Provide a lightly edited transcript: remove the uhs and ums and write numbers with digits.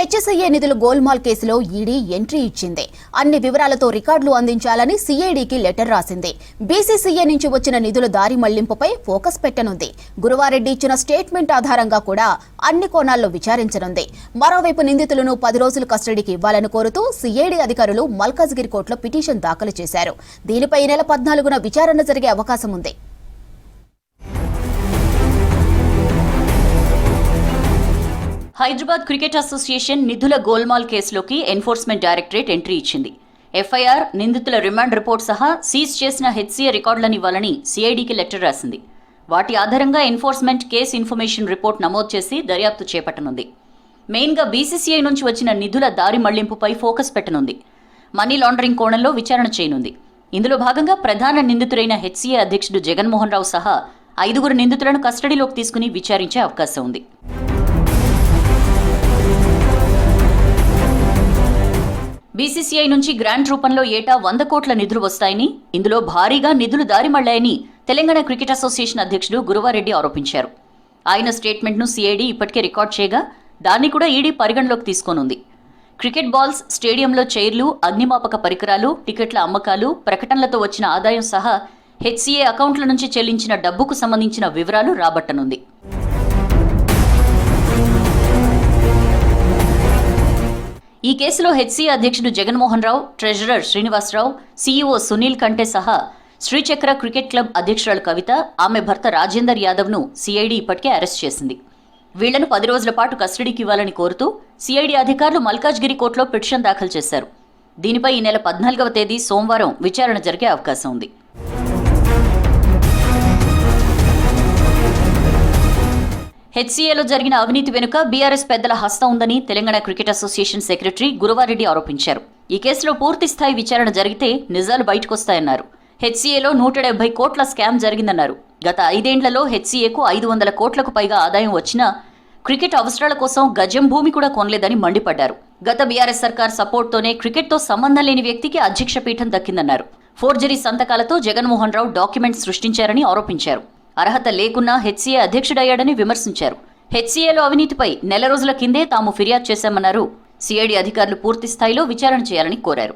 హెచ్ఎస్ఐఏ నిధుల గోల్మాల్ కేసులో ED entry ఇచ్చింది. అన్ని వివరాలతో రికార్డులు అందించాలని సిఐడికి లెటర్ రాసింది. బీసీసీఏ నుంచి వచ్చిన నిధుల దారి మళ్లింపుపై ఫోకస్ పెట్టనుంది. గురువారెడ్డి ఇచ్చిన స్టేట్మెంట్ ఆధారంగా కూడా అన్ని కోణాల్లో విచారించనుంది. మరోవైపు నిందితులను 10 రోజులు కస్టడీకి ఇవ్వాలని కోరుతూ సిఐడి అధికారులు మల్కాజ్గిరి కోర్టులో పిటిషన్ దాఖలు చేశారు. దీనిపై ఈ నెల 14న విచారణ జరిగే అవకాశం ఉంది. హైదరాబాద్ క్రికెట్ అసోసియేషన్ నిధుల గోల్మాల్ కేసులోకి ఎన్ఫోర్స్మెంట్ డైరెక్టరేట్ ఎంట్రీ ఇచ్చింది. ఎఫ్ఐఆర్, నిందితుల రిమాండ్ రిపోర్ట్ సహా సీజ్ చేసిన హెచ్సీఏ రికార్డులను ఇవ్వాలని సిఐడికి లెటర్ రాసింది. వాటి ఆధారంగా ఎన్ఫోర్స్మెంట్ కేసు ఇన్ఫర్మేషన్ రిపోర్ట్ నమోదు చేసి దర్యాప్తు చేపట్టనుంది. మెయిన్గా బీసీసీఐ నుంచి వచ్చిన నిధుల దారి మళ్లింపుపై ఫోకస్ పెట్టనుంది. మనీ లాండరింగ్ కోణంలో విచారణ చేయనుంది. ఇందులో భాగంగా ప్రధాన నిందితుడైన హెచ్సీఏ అధ్యక్షుడు జగన్మోహన్ రావు సహా 5 నిందితులను కస్టడీలోకి తీసుకుని విచారించే అవకాశం ఉంది. బీసీసీఐ నుంచి గ్రాంట్ రూపంలో ఏటా 100 కోట్ల నిధులు వస్తాయని, ఇందులో భారీగా నిధులు దారి మళ్లాయని తెలంగాణ క్రికెట్ అసోసియేషన్ అధ్యక్షుడు గురువారెడ్డి ఆరోపించారు. ఆయన స్టేట్మెంట్ను సిఐడి ఇప్పటికే రికార్డ్ చేయగా దాన్ని కూడా ఈడీ పరిగణలోకి తీసుకోనుంది. క్రికెట్ బాల్స్, స్టేడియంలో చైర్లు, అగ్నిమాపక పరికరాలు, టికెట్ల అమ్మకాలు, ప్రకటనలతో వచ్చిన ఆదాయం సహా హెచ్సీఏ అకౌంట్ల నుంచి చెల్లించిన డబ్బుకు సంబంధించిన వివరాలు రాబట్టనుంది. ఈ కేసులో హెచ్సీఏ అధ్యక్షుడు జగన్మోహన్ రావు, ట్రెజరర్ శ్రీనివాసరావు, సీఈఓ సునీల్ కంటే సహా శ్రీచక్ర క్రికెట్ క్లబ్ అధ్యక్షురాలు కవిత, ఆమె భర్త రాజేందర్ యాదవ్ను సిఐడి ఇప్పటికే అరెస్ట్ చేసింది. వీళ్లను 10 రోజుల పాటు కస్టడీకి ఇవ్వాలని కోరుతూ సిఐడి అధికారులు మల్కాజ్గిరి కోర్టులో పిటిషన్ దాఖలు చేశారు. దీనిపై ఈ నెల 14వ తేదీ సోమవారం విచారణ జరిగే అవకాశం ఉంది. హెచ్సీఏలో జరిగిన అవినీతి వెనుక బీఆర్ఎస్ పెద్దల హస్తం ఉందని Telangana cricket association secretary Guruva Reddy ఆరోపించారు. ఈ కేసులో పూర్తిస్థాయి విచారణ జరిగితే నిజాలు బయటకొస్తాయన్నారు. హెచ్సీఏలో 170 కోట్ల స్కామ్ జరిగిందన్నారు. గత 5 ఏళ్లలో హెచ్సీఏకు 500 కోట్లకు పైగా ఆదాయం వచ్చినా క్రికెట్ అవసరాల కోసం గజం భూమి కూడా కొనలేదని మండిపడ్డారు. గత బీఆర్ఎస్ సర్కార్ సపోర్ట్తోనే క్రికెట్తో సంబంధం లేని వ్యక్తికి అధ్యక్ష పీఠం దక్కిందన్నారు. ఫోర్జరీ సంతకాలతో జగన్మోహన్ రావు డాక్యుమెంట్స్ సృష్టించారని ఆరోపించారు. అర్హత లేకున్నా హెచ్సీఏ అధ్యక్షుడయ్యాడని విమర్శించారు. హెచ్సీఏలో అవినీతిపై నెల రోజుల కిందే తాము ఫిర్యాదు చేశామన్నారు. సిఐడి అధికారులు పూర్తి స్థాయిలో విచారణ చేయాలని కోరారు.